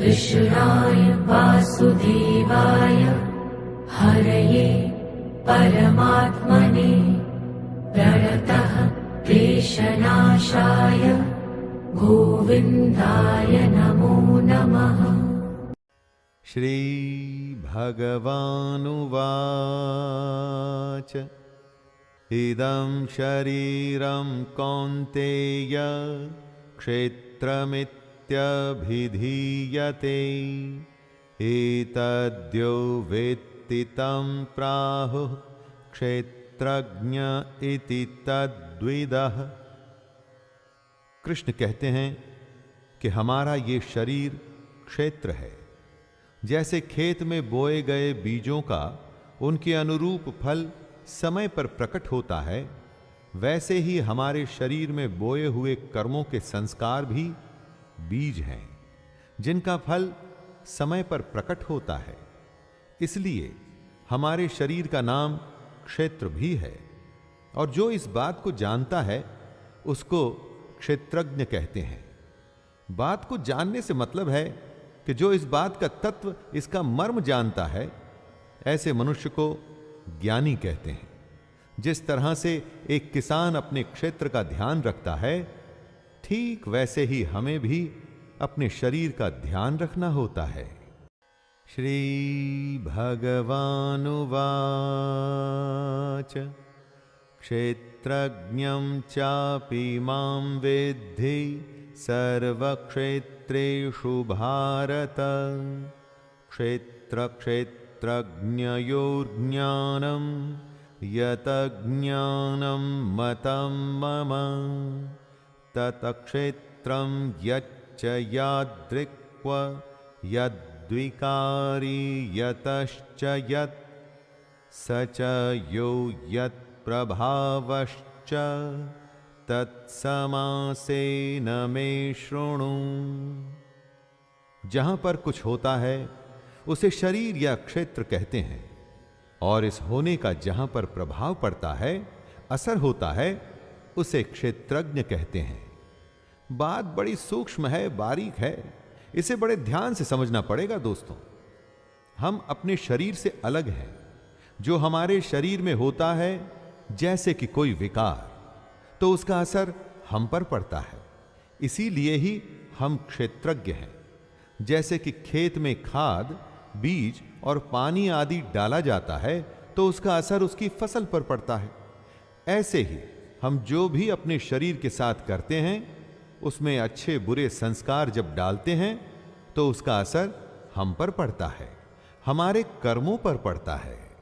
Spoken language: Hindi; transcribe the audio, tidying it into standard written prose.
कृष्णाय वासुदेवाय हरये परमात्मने प्रणतः क्लेशनाशाय गोविन्दाय नमो नमः। श्री भगवानुवाच इदं शरीरं कौन्तेय क्षेत्रमित्यभिधीयते एतद्यो वेत्ति तं प्राहुः क्षेत्रज्ञ इति तद्विदः। कृष्ण कहते हैं कि हमारा ये शरीर क्षेत्र है। जैसे खेत में बोए गए बीजों का उनके अनुरूप फल समय पर प्रकट होता है, वैसे ही हमारे शरीर में बोए हुए कर्मों के संस्कार भी बीज हैं, जिनका फल समय पर प्रकट होता है। इसलिए हमारे शरीर का नाम क्षेत्र भी है, और जो इस बात को जानता है उसको क्षेत्रज्ञ कहते हैं। बात को जानने से मतलब है कि जो इस बात का तत्व, इसका मर्म जानता है, ऐसे मनुष्य को ज्ञानी कहते हैं। जिस तरह से एक किसान अपने क्षेत्र का ध्यान रखता है, ठीक वैसे ही हमें भी अपने शरीर का ध्यान रखना होता है। श्री भगवानुवाच क्षेत्रज्ञं चापि मां विद्धि सर्वक्षेत्रेषु भारत क्षेत्रक्षेत्रज्ञयोर्ज्ञानं यतज्ञानं मतं मम तत्क्षेत्रं यच्च यादृक् यद्विकारी यतश्च यत् स च यो यत् प्रभावश्च तत्समासेन मे शृणु। जहां पर कुछ होता है उसे शरीर या क्षेत्र कहते हैं, और इस होने का जहां पर प्रभाव पड़ता है, असर होता है, उसे क्षेत्रज्ञ कहते हैं। बात बड़ी सूक्ष्म है, बारीक है, इसे बड़े ध्यान से समझना पड़ेगा दोस्तों। हम अपने शरीर से अलग हैं। जो हमारे शरीर में होता है, जैसे कि कोई विकार, तो उसका असर हम पर पड़ता है। इसीलिए ही हम क्षेत्रज्ञ हैं। जैसे कि खेत में खाद, बीज और पानी आदि डाला जाता है, तो उसका असर उसकी फसल पर पड़ता है। ऐसे ही हम जो भी अपने शरीर के साथ करते हैं, उसमें अच्छे बुरे संस्कार जब डालते हैं, तो उसका असर हम पर पड़ता है, हमारे कर्मों पर पड़ता है।